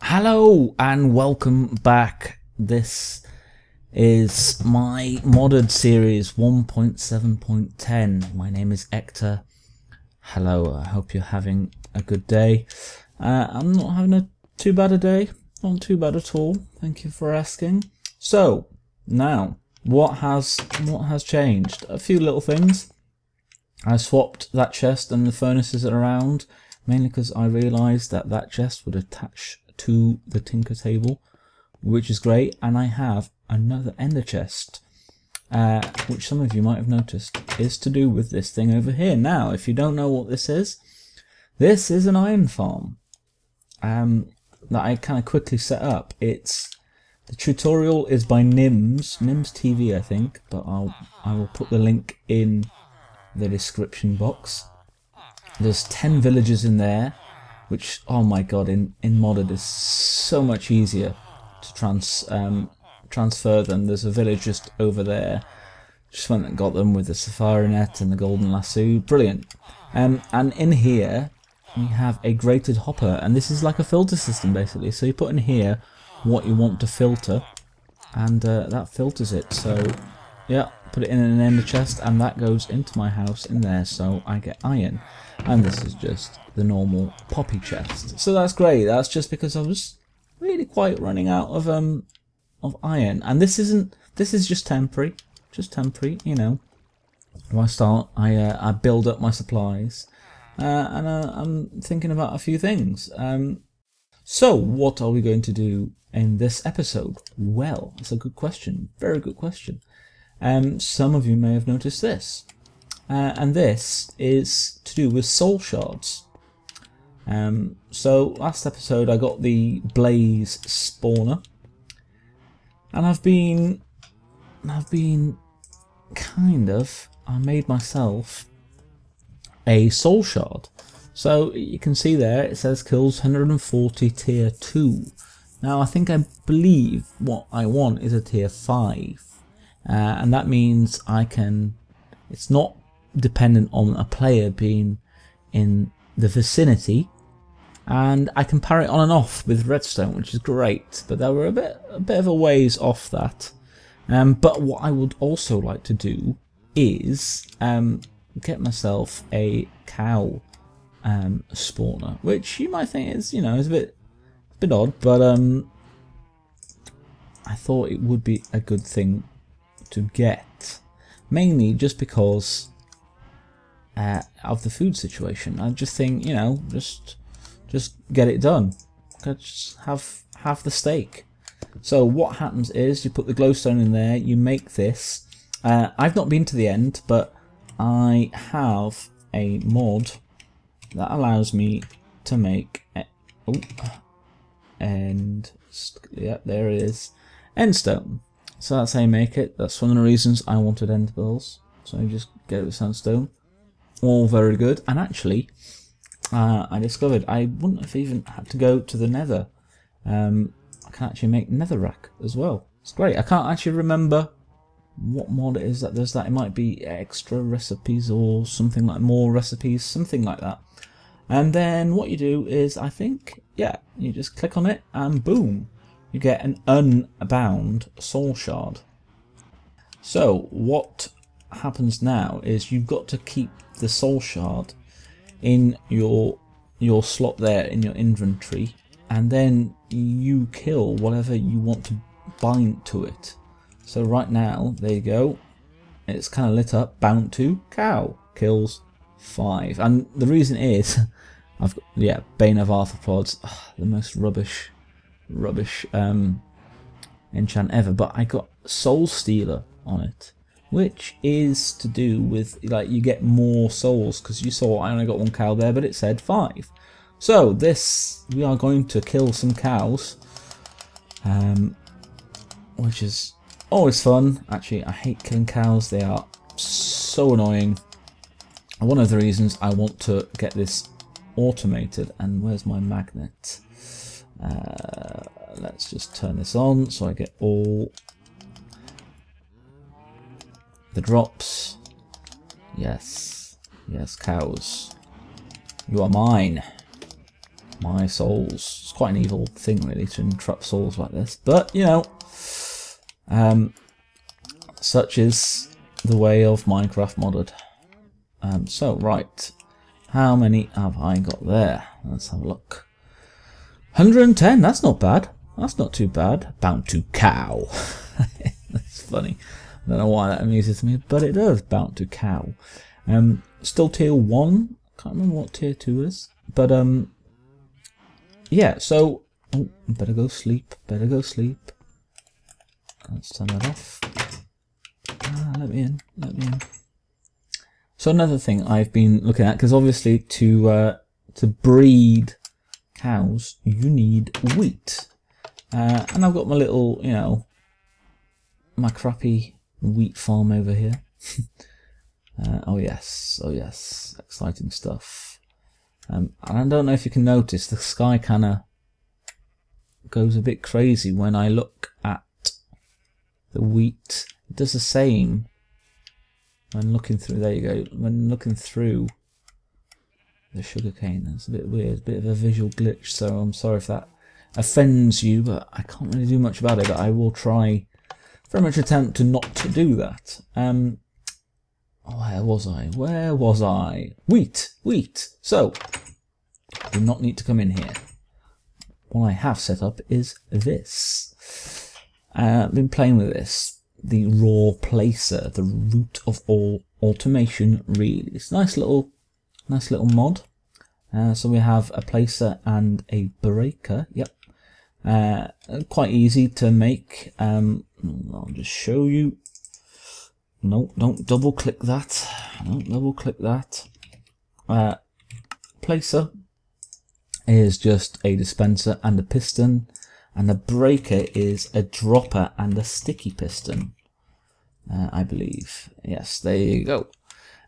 Hello and welcome back. This is my modded series 1.7.10. My name is Hector. Hello, I hope you're having a good day. I'm not having a too bad a day, not too bad at all. Thank you for asking. So now, what has changed? A few little things. I swapped that chest and the furnaces around, mainly because I realised that chest would attach to the tinker table, which is great, and I have another ender chest, which some of you might have noticed is to do with this thing over here. Now, if you don't know what this is an iron farm that I kind of quickly set up. The tutorial is by Nims TV, I think, but I will put the link in the description box. There's 10 villages in there, which, oh my god, in modded is so much easier to transfer them. There's a village just over there. Just went and got them with the safari net and the golden lasso. Brilliant. And in here we have a grated hopper, and this is like a filter system basically. So you put in here what you want to filter, and that filters it. So yeah, put it in an ender chest, and that goes into my house in there, so I get iron. And this is just the normal poppy chest. So that's great. That's just because I was really quite running out of iron. And this is just temporary, you know. When I start, I build up my supplies, and I'm thinking about a few things. So what are we going to do in this episode? Well, that's a good question. Very good question. Some of you may have noticed this. And this is to do with soul shards. So last episode I got the blaze spawner, and I made myself a soul shard. So you can see there it says kills 140 tier 2. Now I believe what I want is a tier 5, and that means it's not dependent on a player being in the vicinity, and I can parry it on and off with redstone, which is great, but they were a bit of a ways off that. But what I would also like to do is get myself a cow spawner, which you might think is, is a bit odd, but I thought it would be a good thing to get, mainly just because of the food situation. I just think, just get it done. Just have the steak. So what happens is you put the glowstone in there, you make this. I've not been to the end, but I have a mod that allows me to make yeah, there it is, endstone. So that's how you make it. That's one of the reasons I wanted end pearls. So you just get it with sandstone. All very good. And actually, I discovered I wouldn't have even had to go to the nether. I can actually make netherrack as well. It's great. I can't actually remember what mod it is that does that. It might be extra recipes or something like more recipes, something like that. And then what you do is, you just click on it and boom, you get an unbound soul shard. So what happens now is you've got to keep the soul shard in your slot there in your inventory, and then you kill whatever you want to bind to it. So right now, there you go, it's kind of lit up, bound to cow, kills 5. And the reason is I've got, Bane of Arthropods, the most rubbish enchant ever, but I got Soul Stealer on it, which is to do with, you get more souls, because you saw I only got 1 cow there, but it said 5. So we are going to kill some cows, which is always fun. Actually, I hate killing cows. They are so annoying. One of the reasons I want to get this automated, and where's my magnet? Let's just turn this on so I get all the drops. Yes, cows, you are mine. my souls. It's quite an evil thing, really, to entrap souls like this. But, you know, such is the way of Minecraft modded. So, right. How many have I got there? Let's have a look. 110, that's not bad. That's not too bad. Bound to cow. That's funny. I don't know why that amuses me, but it does. Bound to cow. Still tier 1. Can't remember what tier 2 is. But, yeah, so... Oh, better go sleep. Better go sleep. Let's turn that off. Let me in. Let me in. So another thing I've been looking at, because obviously to breed cows, you need wheat. And I've got my little, you know, my crappy wheat farm over here. Oh yes, exciting stuff. And I don't know if you can notice, the sky kind of goes a bit crazy when I look at the wheat. It does the same when looking through, there you go, when looking through the sugarcane. That's a bit weird, a bit of a visual glitch, so I'm sorry if that offends you, but I can't really do much about it. But I will try very much attempt to not to do that. Where was I? Where was I? Wheat! So, I do not need to come in here. What I have set up is this. I've been playing with this. The r.o.a.r placer, the root of all automation, really. It's a nice little mod. So we have a placer and a breaker. Yep. Quite easy to make. I'll just show you. No, don't double click that. Don't double click that. Placer is just a dispenser and a piston, and a breaker is a dropper and a sticky piston. I believe. Yes, there you go.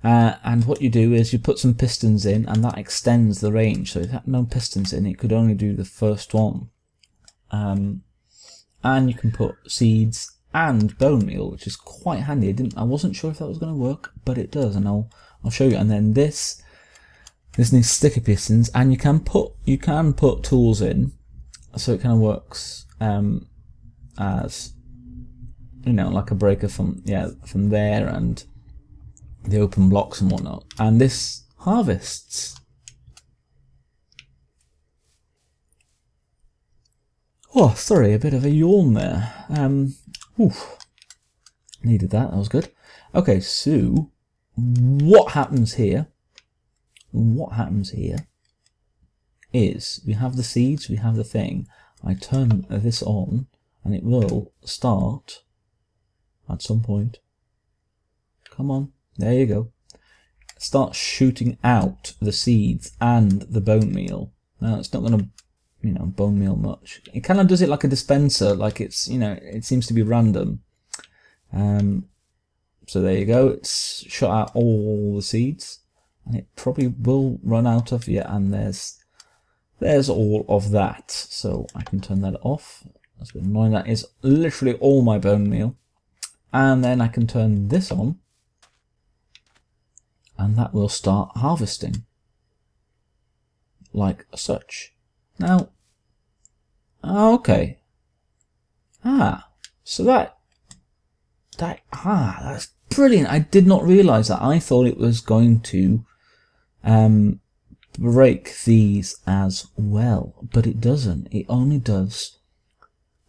And what you do is you put some pistons in, and that extends the range. So if it had no pistons in, it could only do the first one. And you can put seeds and bone meal, which is quite handy. I wasn't sure if that was going to work, but it does, and I'll show you. And then this needs sticky pistons, and you can put tools in, so it kind of works as, you know, like a breaker from there, and the open blocks and whatnot. And this harvests. Oh, sorry, a bit of a yawn there. Needed that. That was good. Okay, so what happens here? What happens here is we have the seeds, we have the thing. I turn this on, and it will start at some point. Come on, there you go. Start shooting out the seeds and the bone meal. Now it's not going to, you know, bone meal much. It kind of does it like a dispenser, like it's, you know, it seems to be random. So there you go. It's shot out all the seeds, and it probably will run out of, yeah, and there's all of that. So I can turn that off. That's a bit annoying. That is literally all my bone meal. And then I can turn this on, and that will start harvesting like such. Now, okay. So that's brilliant. I did not realize that. I thought it was going to break these as well, but it doesn't. It only does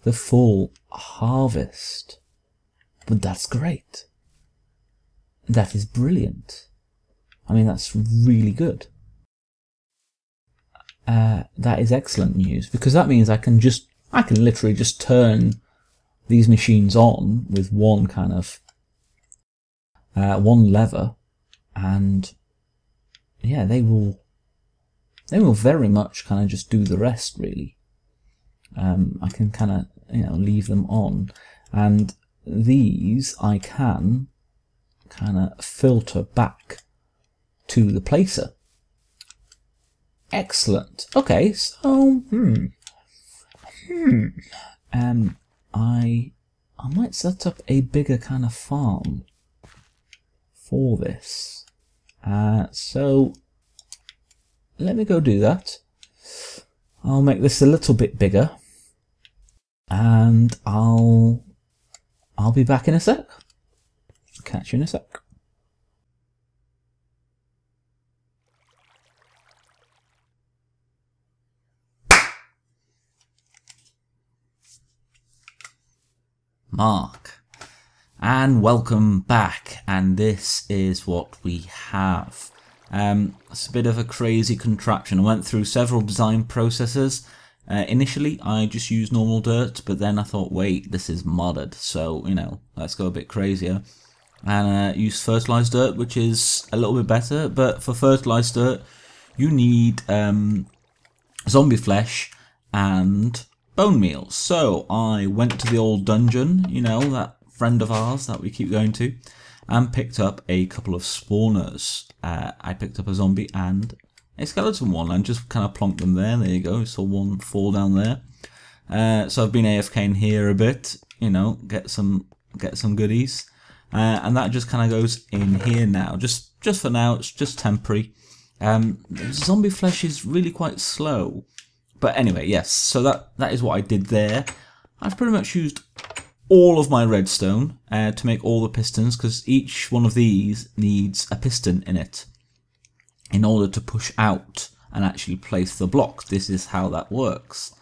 the full harvest. But that's great. That is brilliant. I mean, that's really good. That is excellent news, because that means I can literally just turn these machines on with one kind of one lever, and yeah, they will very much kind of just do the rest, really. I can kind of, you know, leave them on, and these I can kind of filter back to the placer. Excellent. Okay, so I might set up a bigger kind of farm for this. So let me go do that. I'll make this a little bit bigger, and I'll be back in a sec. Catch you in a sec. Mark, and welcome back, and this is what we have. It's a bit of a crazy contraption. I went through several design processes. Initially I just used normal dirt, but then I thought, wait, this is modded, so you know, let's go a bit crazier and use fertilized dirt, which is a little bit better. But for fertilized dirt you need zombie flesh and bone meal. So I went to the old dungeon, you know, that friend of ours that we keep going to, and picked up a couple of spawners. I picked up a zombie and a skeleton one and just kind of plonked them there. There you go, saw one fall down there. So I've been AFKing here a bit, you know, get some goodies, and that just kind of goes in here now. Just for now, it's just temporary. Zombie flesh is really quite slow. But anyway, yes, so that is what I did there. I've pretty much used all of my redstone to make all the pistons, because each one of these needs a piston in it in order to push out and actually place the block. This is how that works.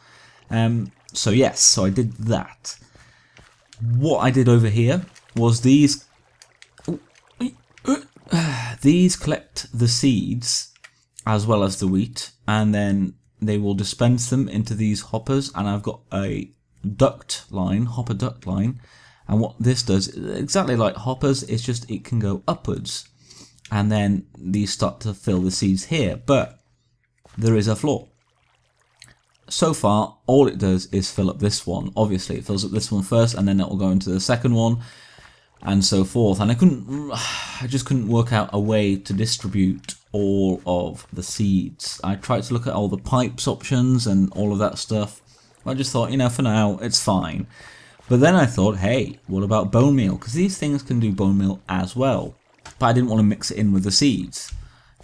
So yes, so I did that. What I did over here was these collect the seeds as well as the wheat, and then they will dispense them into these hoppers, and I've got a hopper duct line, and what this does, exactly like hoppers, it's just it can go upwards, and then these start to fill the seeds here. But there is a flaw. So far all it does is fill up this one. Obviously it fills up this one first, and then it will go into the second one, and so forth. And I just couldn't work out a way to distribute all of the seeds. I tried to look at all the pipes options and all of that stuff. I just thought, you know, for now it's fine. But then I thought, hey, what about bone meal? Because these things can do bone meal as well. But I didn't want to mix it in with the seeds.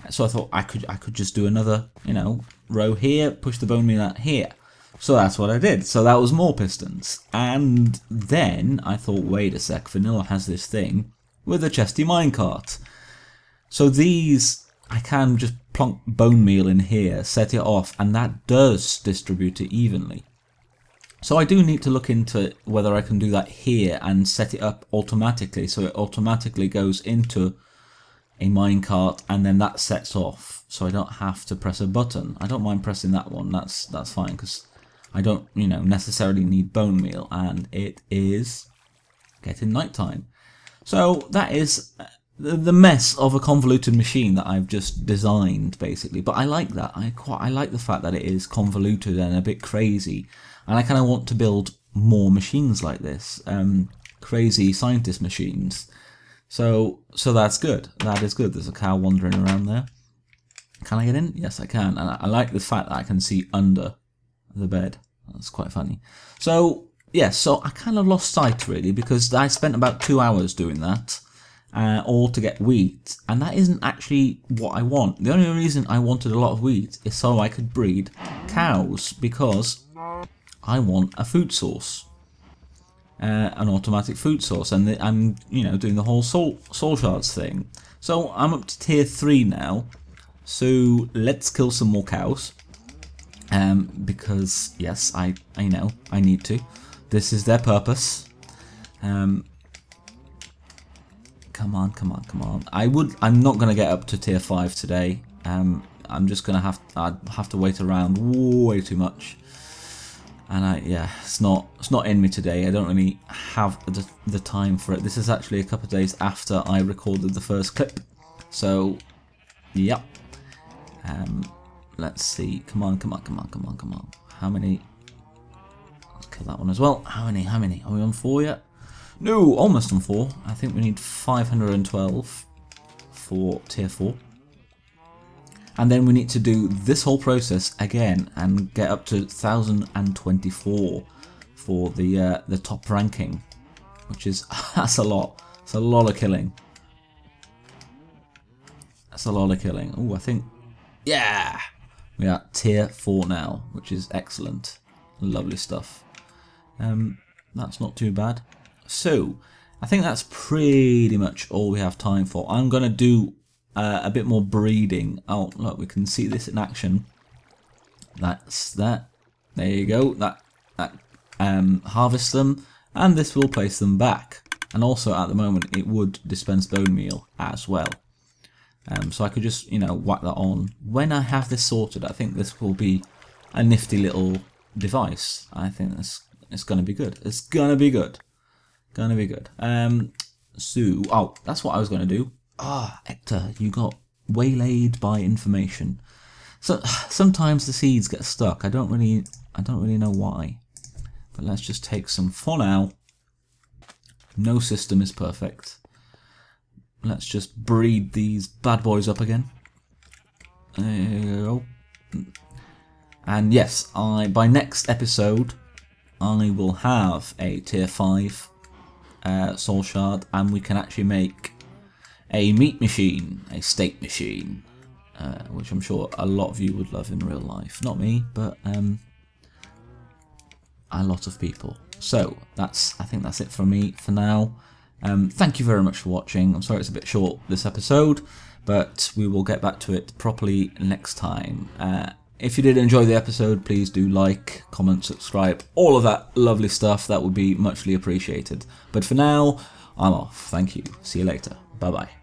So I thought I could just do another, you know, row here, push the bone meal out here. So that's what I did. So that was more pistons. And then I thought, wait a sec, Vanilla has this thing with a chesty minecart. So these, I can just plonk bone meal in here, set it off, and that does distribute it evenly. So I do need to look into whether I can do that here and set it up automatically, so it automatically goes into a minecart and then that sets off, so I don't have to press a button. I don't mind pressing that one, that's fine, because I don't, you know, necessarily need bone meal, and it is getting nighttime. So that is the mess of a convoluted machine that I've just designed, basically. But I like that. I like the fact that it is convoluted and a bit crazy, and I kind of want to build more machines like this, crazy scientist machines. So that's good. That is good. There's a cow wandering around there. Can I get in? Yes, I can. And I like the fact that I can see under the bed. That's quite funny. So yes, so I kind of lost sight really, because I spent about 2 hours doing that. All to get wheat, and that isn't actually what I want. The only reason I wanted a lot of wheat is so I could breed cows, because I want a food source, an automatic food source, and I'm, you know, doing the whole soul shards thing. So I'm up to tier 3 now, so let's kill some more cows, because yes, I know I need to. This is their purpose. Come on. I'm not gonna get up to tier 5 today. I'm just gonna have to wait around way too much, and yeah, it's not in me today. I don't really have the time for it. This is actually a couple of days after I recorded the first clip, so yep. Let's see. Come on. How many? Let's kill that one as well. How many? Are we on 4 yet? No, almost on 4. I think we need 512 for tier 4. And then we need to do this whole process again and get up to 1024 for the top ranking, which is, that's a lot. It's a lot of killing. That's a lot of killing. Oh, I think, yeah, We're at tier 4 now, which is excellent. Lovely stuff. That's not too bad. So, I think that's pretty much all we have time for. I'm going to do a bit more breeding. Oh, look, we can see this in action. That's that. There you go. That harvests them, and this will place them back. And also, at the moment, it would dispense bone meal as well. So I could just, you know, whack that on. When I have this sorted, I think this will be a nifty little device. I think it's going to be good. It's going to be good. Going to be good. So, oh, that's what I was going to do. Ah, Hector, you got waylaid by information. So sometimes the seeds get stuck. I don't really know why. But let's just take some for now. No system is perfect. Let's just breed these bad boys up again. There you go. And yes, by next episode, I will have a tier 5 soul shard, and we can actually make a meat machine, a steak machine, which I'm sure a lot of you would love in real life. Not me, but a lot of people. So I think that's it from me for now. Thank you very much for watching. I'm sorry it's a bit short this episode, but we will get back to it properly next time. If you did enjoy the episode, please do like, comment, subscribe, all of that lovely stuff. That would be muchly appreciated. But for now, I'm off. Thank you. See you later. Bye bye.